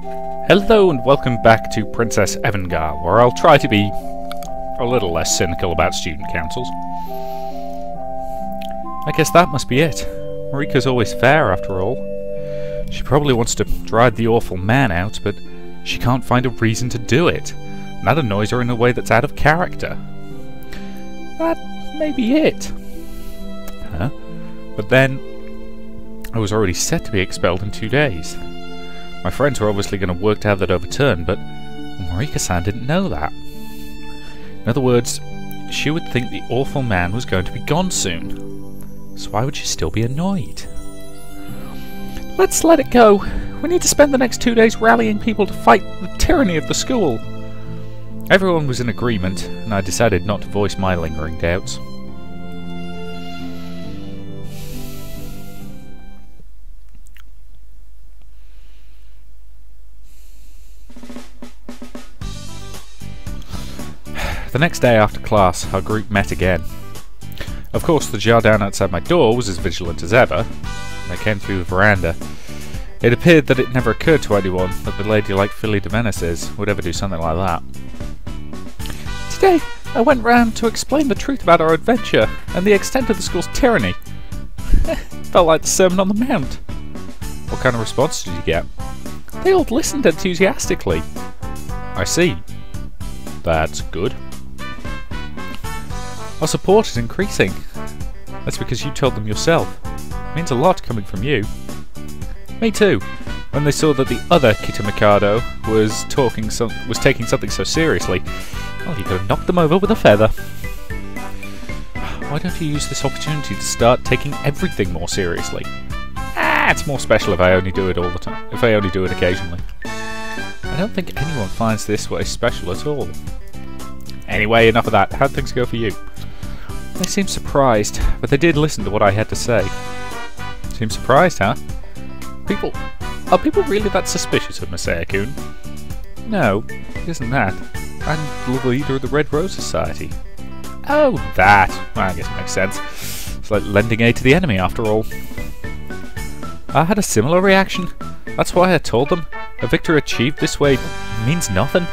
Hello and welcome back to Princess Evangile, where I'll try to be a little less cynical about student councils. I guess that must be it. Marika's always fair, after all. She probably wants to drive the awful man out, but she can't find a reason to do it. And that annoys her in a way that's out of character. That may be it. Huh? But then, I was already set to be expelled in 2 days. My friends were obviously going to work to have that overturned, but Marika-san didn't know that. In other words, she would think the awful man was going to be gone soon. So why would she still be annoyed? Let's let it go. We need to spend the next 2 days rallying people to fight the tyranny of the school. Everyone was in agreement, and I decided not to voice my lingering doubts. The next day after class, our group met again. Of course, the jardin outside my door was as vigilant as ever. They came through the veranda. It appeared that it never occurred to anyone that the lady like Philly de Meneses would ever do something like that. Today, I went round to explain the truth about our adventure and the extent of the school's tyranny. Felt like the Sermon on the Mount. What kind of response did you get? They all listened enthusiastically. I see. That's good. Our support is increasing. That's because you told them yourself. It means a lot coming from you. Me too. When they saw that the other Kita Mikado was taking something so seriously, well, you could have knocked them over with a feather. Why don't you use this opportunity to start taking everything more seriously? It's more special if I only do it all the time. If I only do it occasionally. I don't think anyone finds this way special at all. Anyway, enough of that. How'd things go for you? They seemed surprised, but they did listen to what I had to say. Seemed surprised, huh? Are people really that suspicious of Masaya-kun? No, it isn't that. I'm the leader of the Red Rose Society. Oh, that! Well, I guess it makes sense. It's like lending aid to the enemy, after all. I had a similar reaction. That's why I told them a victory achieved this way means nothing.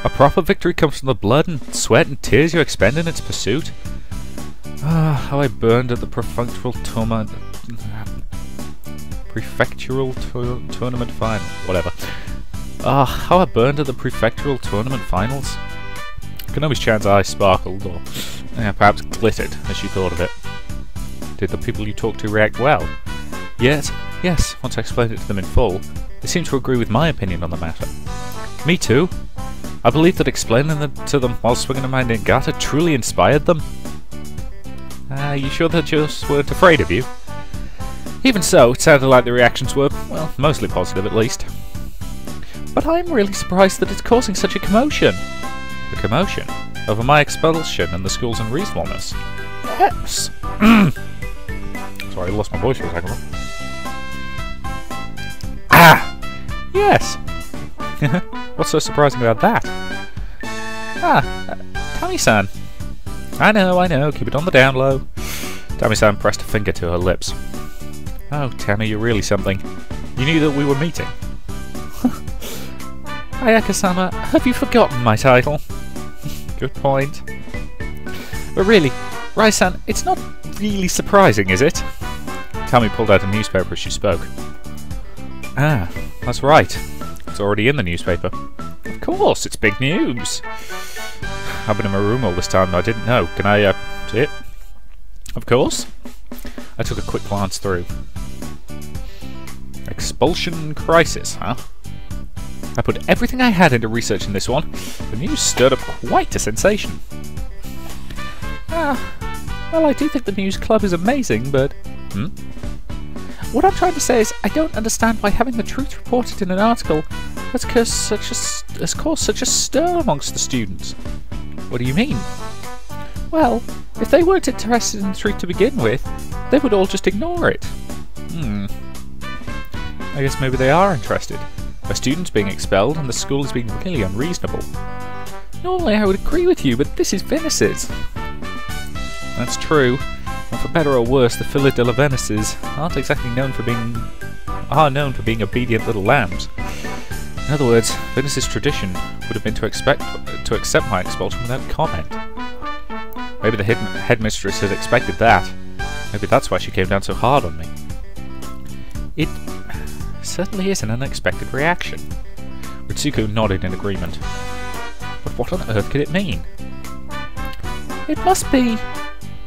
A proper victory comes from the blood and sweat and tears you expend in its pursuit. Ah, how I burned at the prefectural tournament final. Whatever. Ah, how I burned at the prefectural tournament finals. Konomi's Chan's eyes sparkled, or perhaps glittered as she thought of it. Did the people you talked to react well? Yes, once I explained it to them in full, they seemed to agree with my opinion on the matter. Me too. I believe that explaining it to them while swinging my Nagata truly inspired them. You sure they just weren't afraid of you? Even so, it sounded like the reactions were, well, mostly positive at least. But I'm really surprised that it's causing such a commotion. A commotion? Over my expulsion and the school's unreasonableness? Yes! Sorry, I lost my voice for a second. Ah! Yes! What's so surprising about that? Tami-san. I know, keep it on the down low. Tami-san pressed a finger to her lips. Oh, Tami, you're really something. You knew that we were meeting. Ayaka-sama, have you forgotten my title? Good point. But really, Rai-san, it's not really surprising, is it? Tami pulled out a newspaper as she spoke. Ah, that's right. It's already in the newspaper. Of course, it's big news. I've been in my room all this time and I didn't know. Can I, see it? Of course. I took a quick glance through. Expulsion crisis, huh? I put everything I had into researching this one. The news stirred up quite a sensation. Well, I do think the news club is amazing, but... What I'm trying to say is, I don't understand why having the truth reported in an article has caused such a stir amongst the students. What do you mean? Well, if they weren't interested in the truth to begin with, they would all just ignore it. I guess maybe they are interested. A student's being expelled and the school is being really unreasonable. Normally I would agree with you, but this is Venice's. That's true. And for better or worse, the Philly de la Venices aren't exactly known for being are known for being obedient little lambs. In other words, Venice's tradition would have been to accept my expulsion without comment. Maybe the headmistress had expected that. Maybe that's why she came down so hard on me. It certainly is an unexpected reaction. Ritsuko nodded in agreement. But what on earth could it mean? It must be.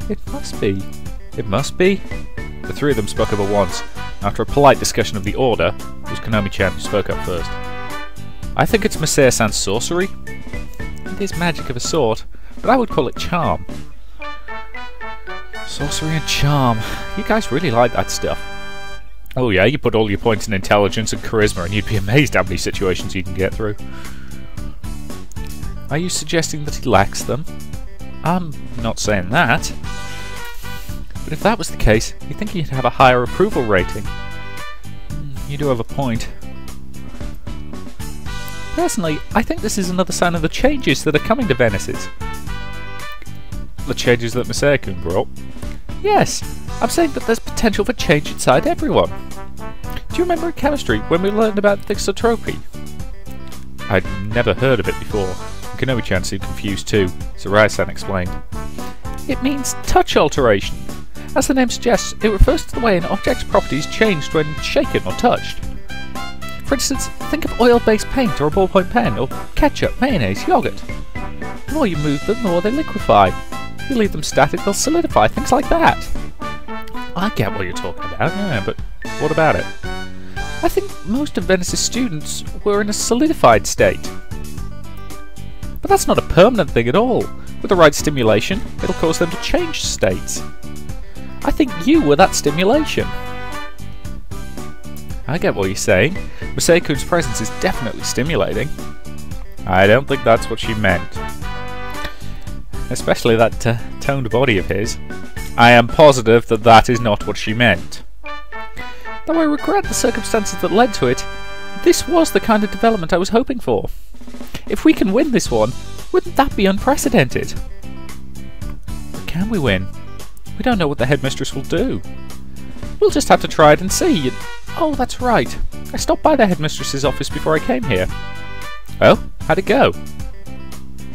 It must be. It must be. The three of them spoke up at once. After a polite discussion of the order, it was Konomi-chan who spoke up first. I think it's Masaya-san's sorcery. It is magic of a sort, but I would call it charm. Sorcery and charm. You guys really like that stuff. Oh yeah, you put all your points in intelligence and charisma and you'd be amazed how many situations you can get through. Are you suggesting that he lacks them? I'm not saying that. But if that was the case, you'd think he'd have a higher approval rating. You do have a point. Personally, I think this is another sign of the changes that are coming to Venice's. The changes that Masaya-kun brought? Yes, I'm saying that there's potential for change inside everyone. Do you remember in chemistry when we learned about thixotropy? I'd never heard of it before. Konomi-chan seemed confused too, so Rai-san explained. It means touch alteration. As the name suggests, it refers to the way an object's properties changed when shaken or touched. For instance, think of oil-based paint or a ballpoint pen, or ketchup, mayonnaise, yoghurt. The more you move them, the more they liquefy. If you leave them static, they'll solidify, things like that. I get what you're talking about, yeah, but what about it? I think most of Venice's students were in a solidified state. But that's not a permanent thing at all. With the right stimulation, it'll cause them to change states. I think you were that stimulation. I get what you're saying. Masaya-kun's presence is definitely stimulating. I don't think that's what she meant. Especially that toned body of his. I am positive that that is not what she meant. Though I regret the circumstances that led to it, this was the kind of development I was hoping for. If we can win this one, wouldn't that be unprecedented? But can we win? We don't know what the headmistress will do. We'll just have to try it and see. Oh, that's right. I stopped by the headmistress's office before I came here. Oh? How'd it go?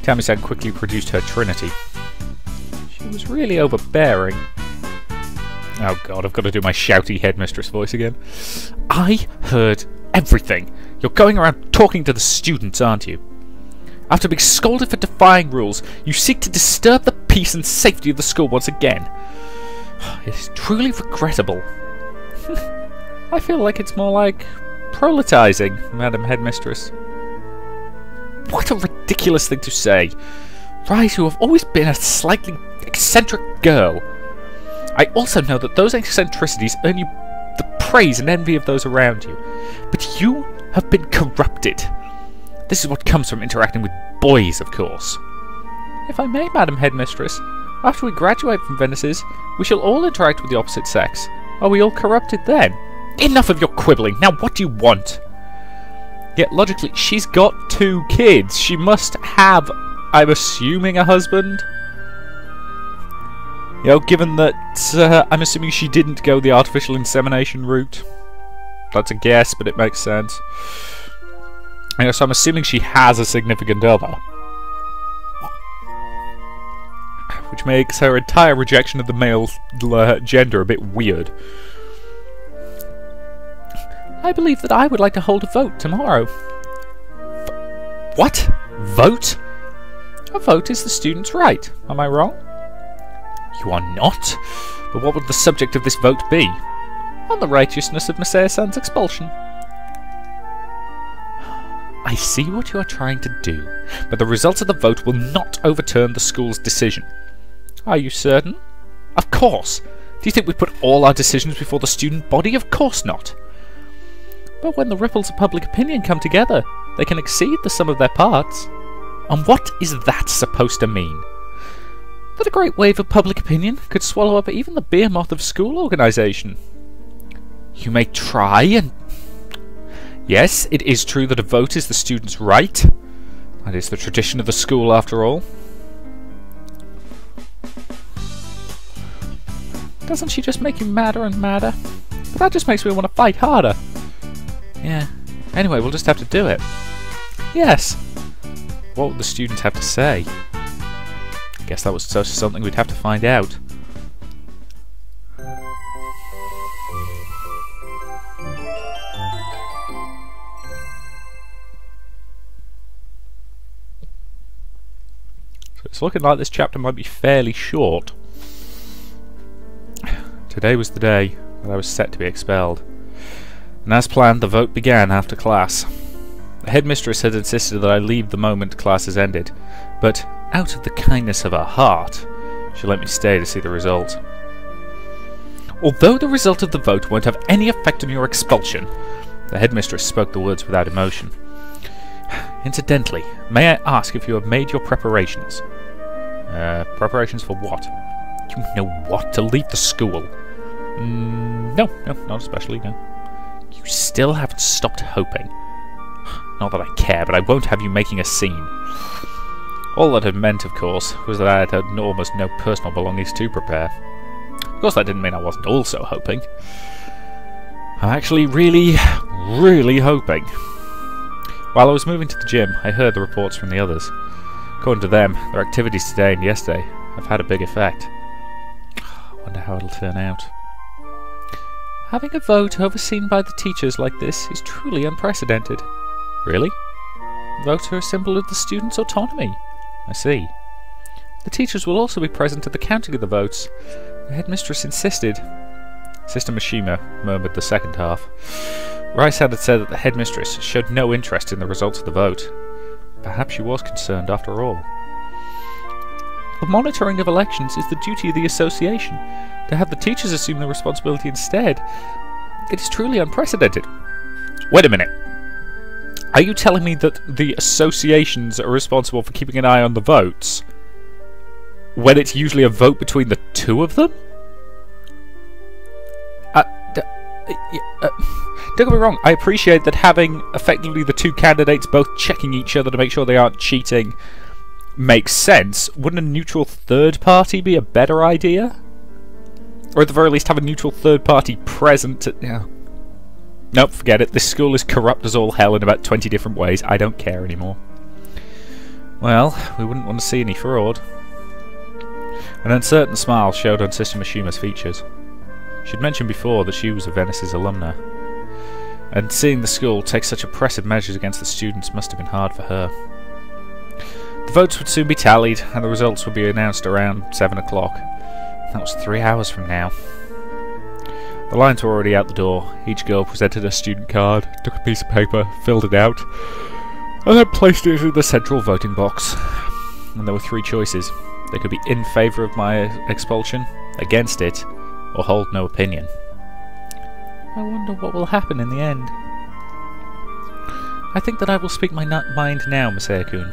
Tami-san quickly produced her trinity. She was really overbearing. Oh god, I've got to do my shouty headmistress voice again. I heard everything. You're going around talking to the students, aren't you? After being scolded for defying rules, you seek to disturb the peace and safety of the school once again. It is truly regrettable. I feel like it's more like proletizing, Madam Headmistress. What a ridiculous thing to say. Rise, you have always been a slightly eccentric girl. I also know that those eccentricities earn you the praise and envy of those around you. But you have been corrupted. This is what comes from interacting with boys, of course. If I may, Madam Headmistress, after we graduate from Venice's, we shall all interact with the opposite sex. Are we all corrupted then? Enough of your quibbling. Now what do you want? Yet logically, she's got 2 kids. She must have, I'm assuming, a husband? You know, given that I'm assuming she didn't go the artificial insemination route. That's a guess, but it makes sense. You know, so I'm assuming she has a significant other. Which makes her entire rejection of the male gender a bit weird. I believe that I would like to hold a vote tomorrow. What? Vote? A vote is the student's right. Am I wrong? You are not? But what would the subject of this vote be? On the righteousness of Masaya-san's expulsion. I see what you are trying to do, but the results of the vote will not overturn the school's decision. Are you certain? Of course! Do you think we put all our decisions before the student body? Of course not! But when the ripples of public opinion come together, they can exceed the sum of their parts. And what is that supposed to mean? That a great wave of public opinion could swallow up even the behemoth of school organisation. You may try and... Yes, it is true that a vote is the student's right. That is the tradition of the school, after all. Doesn't she just make you madder and madder? But that just makes me want to fight harder. Yeah. Anyway, we'll just have to do it. Yes. What would the students have to say? I guess that was something we'd have to find out. So it's looking like this chapter might be fairly short. Today was the day that I was set to be expelled. And as planned, the vote began after class. The headmistress had insisted that I leave the moment classes ended, but out of the kindness of her heart, she let me stay to see the result. Although the result of the vote won't have any effect on your expulsion, the headmistress spoke the words without emotion. Incidentally, may I ask if you have made your preparations? Preparations for what? You know what? To leave the school. No, not especially, no. You still haven't stopped hoping. Not that I care, but I won't have you making a scene. All that had meant, of course, was that I had almost no personal belongings to prepare. Of course, that didn't mean I wasn't also hoping. I'm actually really hoping. While I was moving to the gym, I heard the reports from the others. According to them, their activities today and yesterday have had a big effect. I wonder how it'll turn out. Having a vote overseen by the teachers like this is truly unprecedented. Really? Votes are a symbol of the students' autonomy. I see. The teachers will also be present at the counting of the votes. The headmistress insisted. Sister Mishima murmured the second half. Rice-hand had said that the headmistress showed no interest in the results of the vote. Perhaps she was concerned after all. The monitoring of elections is the duty of the association. To have the teachers assume the responsibility instead, it is truly unprecedented. Wait a minute. Are you telling me that the associations are responsible for keeping an eye on the votes when it's usually a vote between the two of them? Don't get me wrong, I appreciate that having effectively the two candidates both checking each other to make sure they aren't cheating makes sense. Wouldn't a neutral third party be a better idea? Or at the very least have a neutral third party present to... Yeah. Nope, forget it. This school is corrupt as all hell in about 20 different ways. I don't care anymore. Well, we wouldn't want to see any fraud. An uncertain smile showed on Sister Mishima's features. She'd mentioned before that she was a Venice's alumna, and seeing the school take such oppressive measures against the students must have been hard for her. The votes would soon be tallied, and the results would be announced around 7 o'clock. That was 3 hours from now. The lines were already out the door. Each girl presented a student card, took a piece of paper, filled it out, and then placed it in the central voting box. And there were 3 choices. They could be in favour of my expulsion, against it, or hold no opinion. I wonder what will happen in the end. I think that I will speak my mind now, Masaya-kun.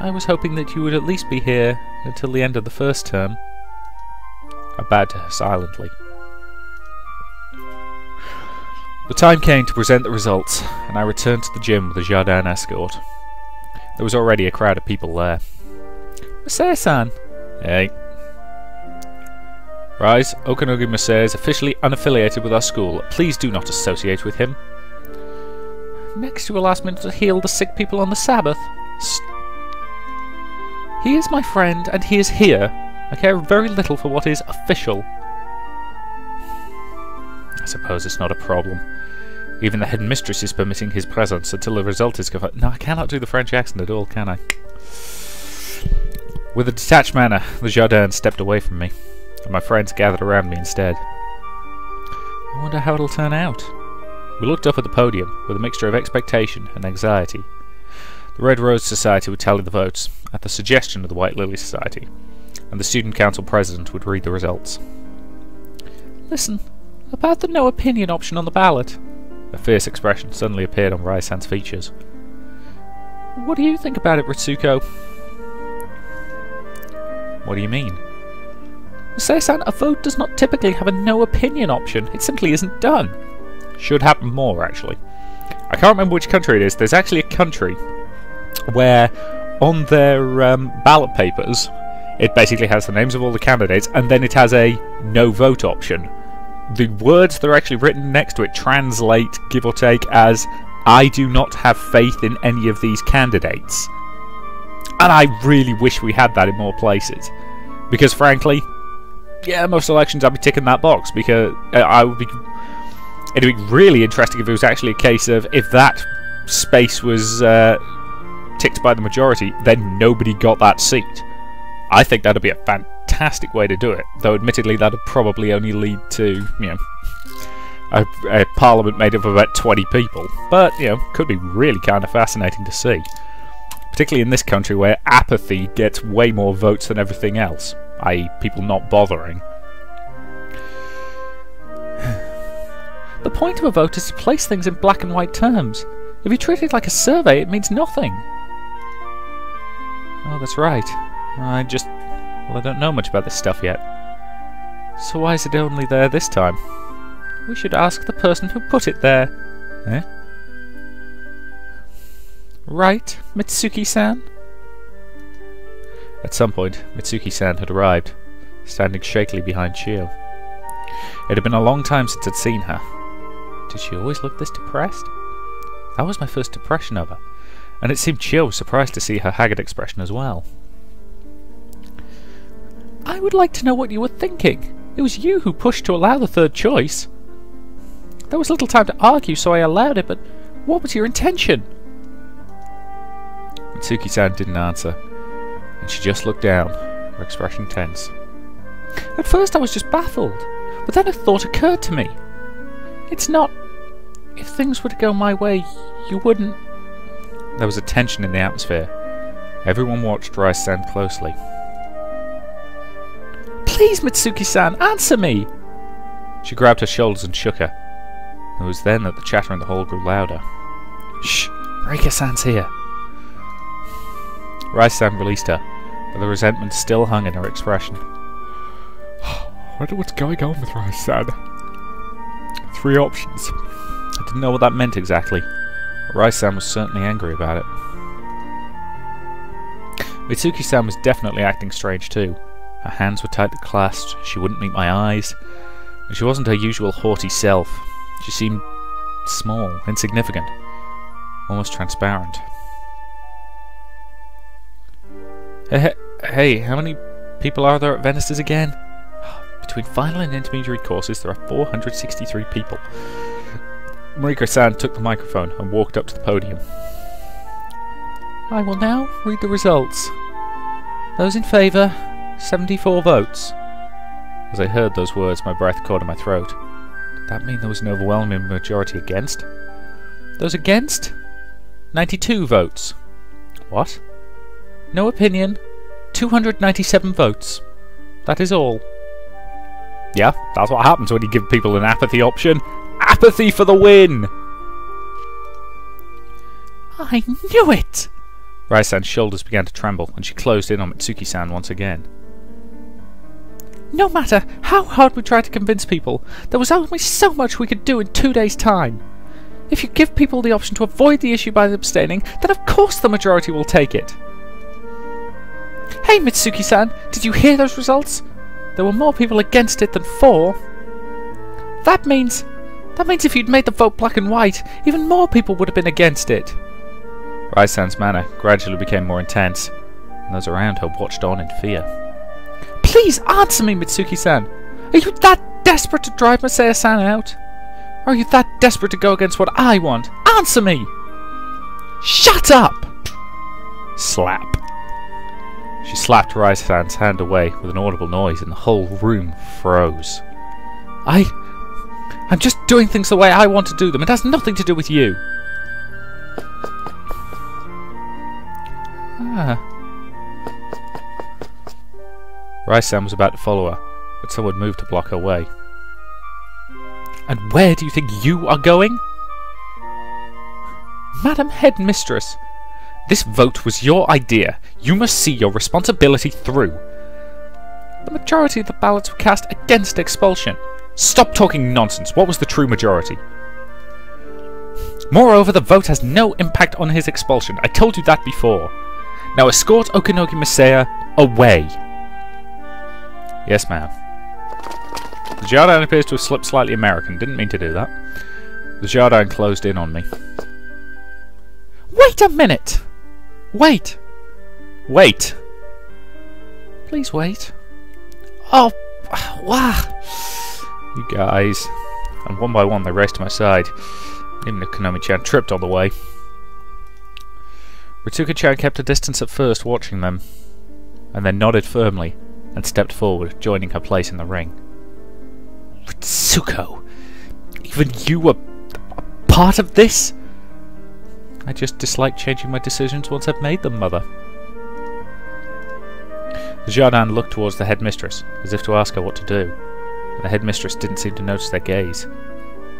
I was hoping that you would at least be here until the end of the first term. I bowed to her silently. The time came to present the results, and I returned to the gym with a Jardin escort. There was already a crowd of people there. Masaya-san! Hey. Rise, Okanogi Masaya is officially unaffiliated with our school. Please do not associate with him. Next you will ask me to heal the sick people on the Sabbath. He is my friend, and he is here. I care very little for what is official. I suppose it's not a problem. Even the headmistress is permitting his presence until the result is confirmed. No, I cannot do the French accent at all, can I? With a detached manner, the Jardin stepped away from me, and my friends gathered around me instead. I wonder how it'll turn out. We looked up at the podium, with a mixture of expectation and anxiety. The Red Rose Society would tally the votes, at the suggestion of the White Lily Society, and the Student Council President would read the results. Listen, about the no opinion option on the ballot. A fierce expression suddenly appeared on Rai-san's features. What do you think about it, Ritsuko? What do you mean? Masaya-san, a vote does not typically have a no opinion option. It simply isn't done. Should happen more, actually. I can't remember which country it is. There's actually a country where on their ballot papers it basically has the names of all the candidates, and then it has a no vote option the words that are actually written next to it translate, give or take, as "I do not have faith in any of these candidates." And I really wish we had that in more places. Because frankly, yeah, most elections I'd be ticking that box, because it'd be really interesting if it was actually a case of, if that space was ticked by the majority, then nobody got that seat. I think that'd be a fantastic way to do it, though admittedly that'd probably only lead to, a parliament made up of about 20 people. But, could be really kind of fascinating to see. Particularly in this country where apathy gets way more votes than everything else, i.e. people not bothering. The point of a vote is to place things in black and white terms. If you treat it like a survey, it means nothing. Oh, that's right. I don't know much about this stuff yet. So why is it only there this time? We should ask the person who put it there. Eh? Right, Mitsuki-san? At some point, Mitsuki-san had arrived, standing shakily behind Chio. It had been a long time since I'd seen her. Did she always look this depressed? That was my first impression of her, and it seemed Chio was surprised to see her haggard expression as well. I would like to know what you were thinking. It was you who pushed to allow the third choice. There was little time to argue, so I allowed it, but what was your intention? Mitsuki-san didn't answer, and she just looked down, her expression tense. At first I was just baffled, but then a thought occurred to me. It's not... If things were to go my way, you wouldn't... There was a tension in the atmosphere. Everyone watched Rise-san closely. Please, Mitsuki-san, answer me! She grabbed her shoulders and shook her. It was then that the chatter in the hall grew louder. Shh! Reika-san's here! Rise-san released her, but the resentment still hung in her expression. I wonder what's going on with Rise-san. 3 options. I didn't know what that meant exactly. Rise-san was certainly angry about it. Mitsuki-san was definitely acting strange too. Her hands were tightly clasped, she wouldn't meet my eyes, and she wasn't her usual haughty self. She seemed small, insignificant, almost transparent. Hey, how many people are there at Venice's again? Between final and intermediary courses, there are 463 people. Mariko-san took the microphone and walked up to the podium. I will now read the results. Those in favour, 74 votes. As I heard those words, my breath caught in my throat. Did that mean there was an overwhelming majority against? Those against? 92 votes. What? No opinion. 297 votes. That is all. Yeah, that's what happens when you give people an apathy option. Apathy for the win! I knew it! Rai-san's shoulders began to tremble, and she closed in on Mitsuki-san once again. No matter how hard we tried to convince people, there was only so much we could do in 2 days' time. If you give people the option to avoid the issue by abstaining, then of course the majority will take it. Hey Mitsuki-san, did you hear those results? There were more people against it than for. That means if you'd made the vote black and white, even more people would have been against it. Rai-san's manner gradually became more intense, and those around her watched on in fear. Please answer me, Mitsuki-san! Are you that desperate to drive Masaya-san out? Or are you that desperate to go against what I want? Answer me! Shut up! Slap. She slapped Rai-san's hand away with an audible noise, and the whole room froze. I'm just doing things the way I want to do them. It has nothing to do with you. Rai-san was about to follow her, but someone moved to block her way. And where do you think you are going? Madam Headmistress, this vote was your idea. You must see your responsibility through. The majority of the ballots were cast against expulsion. Stop talking nonsense. What was the true majority? Moreover, the vote has no impact on his expulsion. I told you that before. Now escort Okanogi Masaya away. Yes, ma'am. The Jardine appears to have slipped slightly American. Didn't mean to do that. The Jardine closed in on me. Wait a minute! Wait! Wait! Please wait. Oh, wow! You guys. And one by one they raced to my side. Even if Konami-chan tripped on the way. Ritsuka-chan kept a distance at first, watching them, and then nodded firmly and stepped forward, joining her place in the ring. Ritsuko! Even you were a part of this? I just dislike changing my decisions once I've made them, Mother. The Jardin looked towards the headmistress, as if to ask her what to do. The headmistress didn't seem to notice their gaze.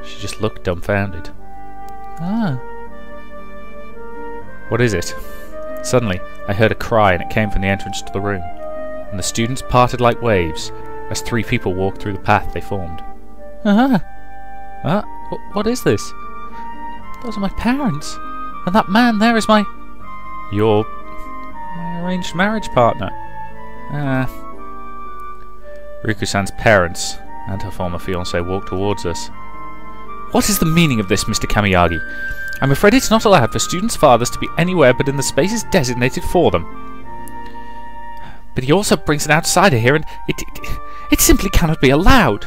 She just looked dumbfounded. Ah. What is it? Suddenly, I heard a cry and it came from the entrance to the room, and the students parted like waves as three people walked through the path they formed. What is this? Those are my parents, and that man there is my arranged marriage partner. Riku-san's parents and her former fiancé walked towards us. What is the meaning of this, Mr. Kamiyagi? I'm afraid it's not allowed for students' fathers to be anywhere but in the spaces designated for them. But he also brings an outsider here, and it simply cannot be allowed.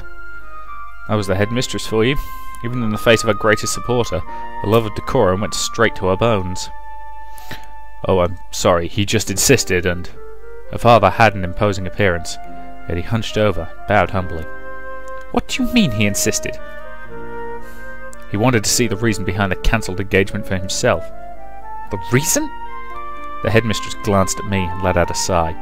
That was the headmistress for you. Even in the face of her greatest supporter, her love of decorum went straight to her bones. Oh, I'm sorry, he just insisted, and her father had an imposing appearance, yet he hunched over, bowed humbly. What do you mean he insisted? He wanted to see the reason behind the cancelled engagement for himself. The reason? The headmistress glanced at me and let out a sigh.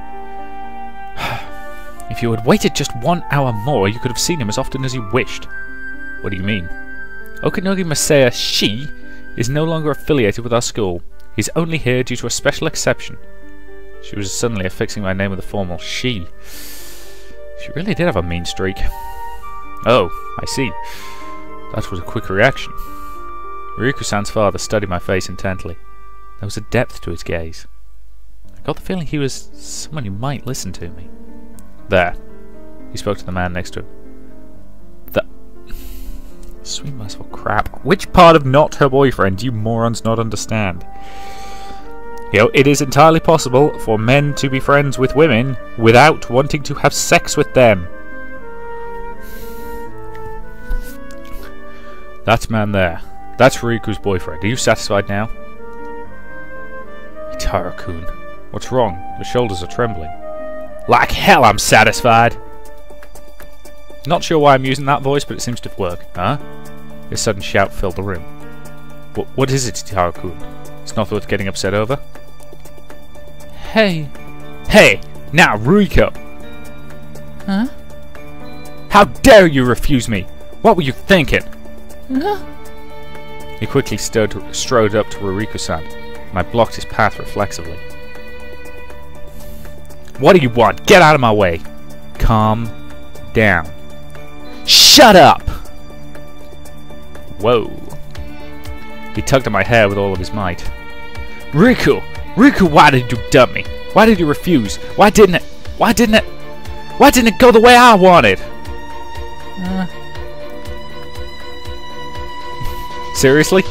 If you had waited just 1 hour more, you could have seen him as often as you wished. What do you mean? Okinogi Masaya Shi is no longer affiliated with our school. He's only here due to a special exception. She was suddenly affixing my name with a formal Shi. She really did have a mean streak. Oh, I see. That was a quick reaction. Ryuko-san's father studied my face intently. There was a depth to his gaze. I got the feeling he was someone who might listen to me. There. He spoke to the man next to him. Sweet merciful crap. Which part of not her boyfriend do you morons not understand? It is entirely possible for men to be friends with women without wanting to have sex with them. That man there. That's Ryuko's boyfriend. Are you satisfied now? Itaru-kun. What's wrong? Your shoulders are trembling. Like hell I'm satisfied! Not sure why I'm using that voice, but it seems to work, huh? A sudden shout filled the room. What is it, Itaru-kun? It's not worth getting upset over? Hey! Hey! Now, Ryuko! Huh? How dare you refuse me? What were you thinking? Huh? He quickly strode up to Ryuko-san, and I blocked his path reflexively. What do you want? Get out of my way! Calm down. Shut up! Whoa. He tugged at my hair with all of his might. Riku! Riku, why did you dump me? Why did you refuse? Why didn't it go the way I wanted? Seriously?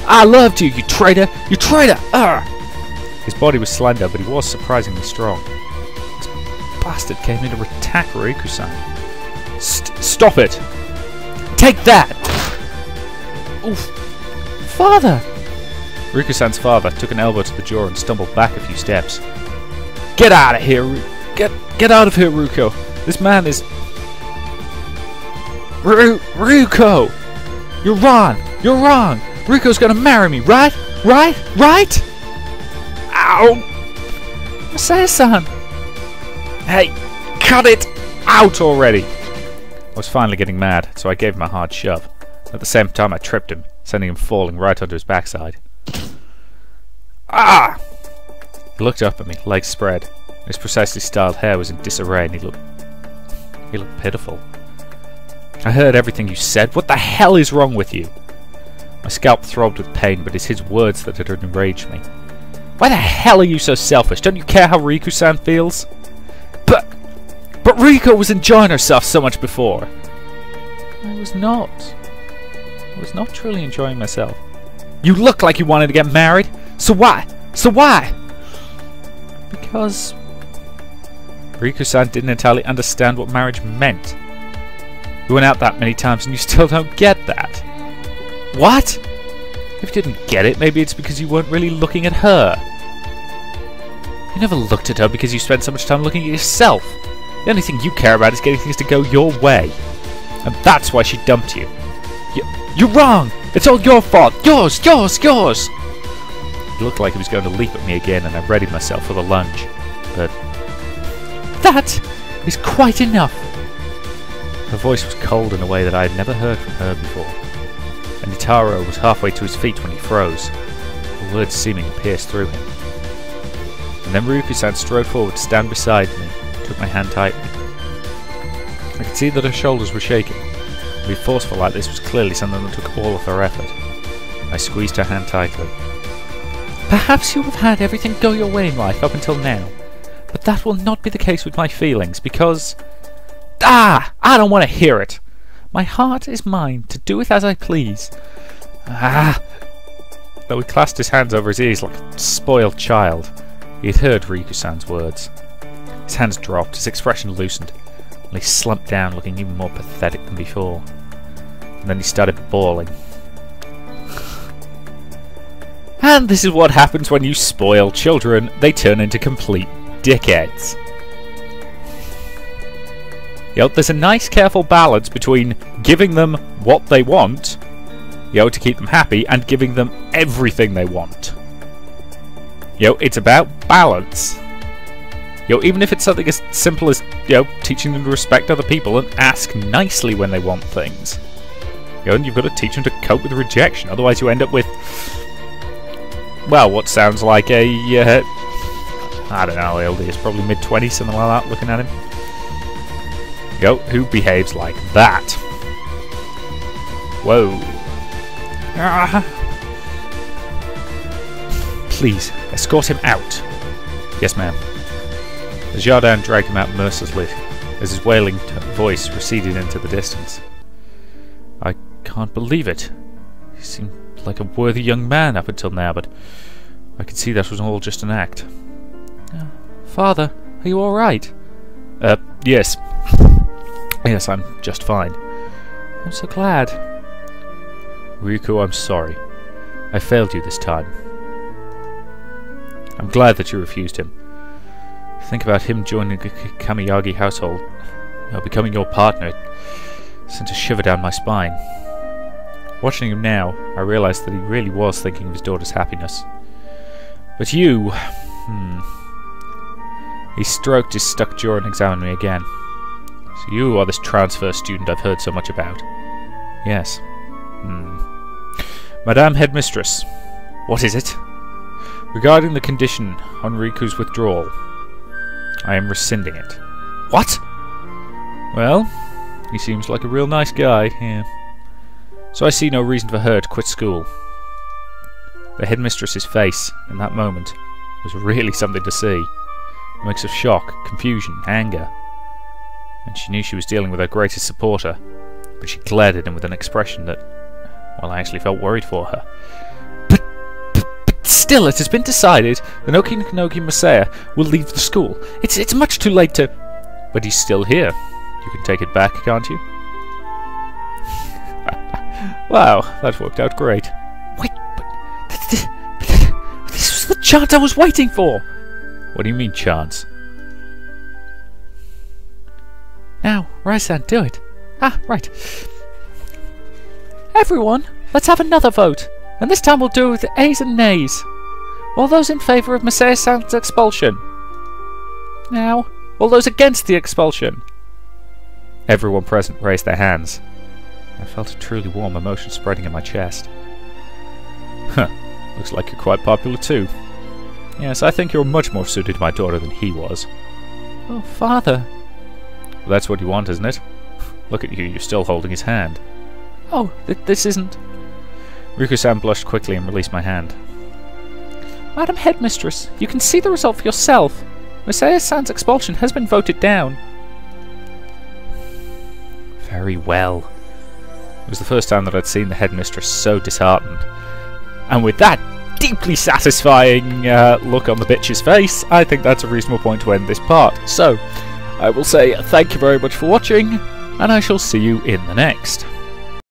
I loved you, you traitor! You traitor! His body was slender, but he was surprisingly strong. This bastard came in to attack Riku-san. Stop it! Take that! Oof. Father! Riku-san's father took an elbow to the jaw and stumbled back a few steps. Get out of here! Get out of here, Ryuko! This man is... Ryuko! You're wrong! You're wrong! Ryuko's gonna marry me, right? Right? Right? Ow! Masaya-san! Hey! Cut it out already! I was finally getting mad, so I gave him a hard shove. At the same time I tripped him, sending him falling right onto his backside. Ah! He looked up at me, legs spread. His precisely styled hair was in disarray and he looked pitiful. I heard everything you said. What the hell is wrong with you? My scalp throbbed with pain, but it's his words that had enraged me. Why the hell are you so selfish? Don't you care how Riku-san feels? But that Riko was enjoying herself so much before. I was not. I was not truly enjoying myself. You look like you wanted to get married. So why? So why? Because Riko-san didn't entirely understand what marriage meant. You went out that many times and you still don't get that. What? If you didn't get it, maybe it's because you weren't really looking at her. You never looked at her because you spent so much time looking at yourself. The only thing you care about is getting things to go your way. And that's why she dumped you. You're wrong! It's all your fault! Yours! Yours! Yours! It looked like he was going to leap at me again, and I readied myself for the lunge. But that is quite enough! Her voice was cold in a way that I had never heard from her before. And Itaro was halfway to his feet when he froze, the words seeming to pierce through him. And then Ryuko-san strode forward to stand beside me, and took my hand tightly. I could see that her shoulders were shaking. To be forceful like this was clearly something that took all of her effort. I squeezed her hand tightly. Perhaps you have had everything go your way in life up until now, but that will not be the case with my feelings, because... I don't want to hear it! My heart is mine, to do with as I please. Though he clasped his hands over his ears like a spoiled child, he had heard Riku-san's words. His hands dropped, his expression loosened, and he slumped down looking even more pathetic than before. And then he started bawling. And this is what happens when you spoil children. They turn into complete dickheads. There's a nice careful balance between giving them what they want, to keep them happy, and giving them everything they want. It's about balance. Even if it's something as simple as, teaching them to respect other people and ask nicely when they want things. And you've got to teach them to cope with rejection, otherwise you end up with, well, what sounds like a, I don't know how old he is, probably mid-20s, something like that, looking at him. Who behaves like that? Whoa. Please, escort him out. Yes, ma'am. The Jardin dragged him out mercilessly as his wailing voice receded into the distance. I can't believe it. He seemed like a worthy young man up until now, but I could see that was all just an act. Father, are you alright? Yes. Yes, I'm just fine. I'm so glad. Ryuko, I'm sorry. I failed you this time. I'm glad that you refused him. Think about him joining the Kamiyagi household, becoming your partner, sent a shiver down my spine. Watching him now, I realized that he really was thinking of his daughter's happiness. But you... He stroked his stuck jaw and examined me again. So you are this transfer student I've heard so much about. Yes. Madame Headmistress, what is it? Regarding the condition on Riku's withdrawal, I am rescinding it. What? Well, he seems like a real nice guy, yeah. So I see no reason for her to quit school. The headmistress's face, in that moment, was really something to see. A mix of shock, confusion, anger. And she knew she was dealing with her greatest supporter, but she glared at him with an expression that, well, I actually felt worried for her. But still, it has been decided that Okinoki Masaya will leave the school. It's much too late to... But he's still here. You can take it back, can't you? Wow, that worked out great. Wait, but this was the chance I was waiting for! What do you mean, chance? Now, Rai-san, do it. Right. Everyone, let's have another vote. And this time we'll do it with A's and nays. All those in favour of Masaya-san's expulsion. Now, all those against the expulsion. Everyone present raised their hands. I felt a truly warm emotion spreading in my chest. Looks like you're quite popular too. Yes, I think you're much more suited to my daughter than he was. Oh, Father. Well, that's what you want, isn't it? Look at you, you're still holding his hand. Oh, this isn't... Riku-san blushed quickly and released my hand. Madam Headmistress, you can see the result for yourself. Masaya-san's expulsion has been voted down. very well. It was the first time that I'd seen the headmistress so disheartened. And with that deeply satisfying look on the bitch's face, I think that's a reasonable point to end this part. So, I will say thank you very much for watching, and I shall see you in the next.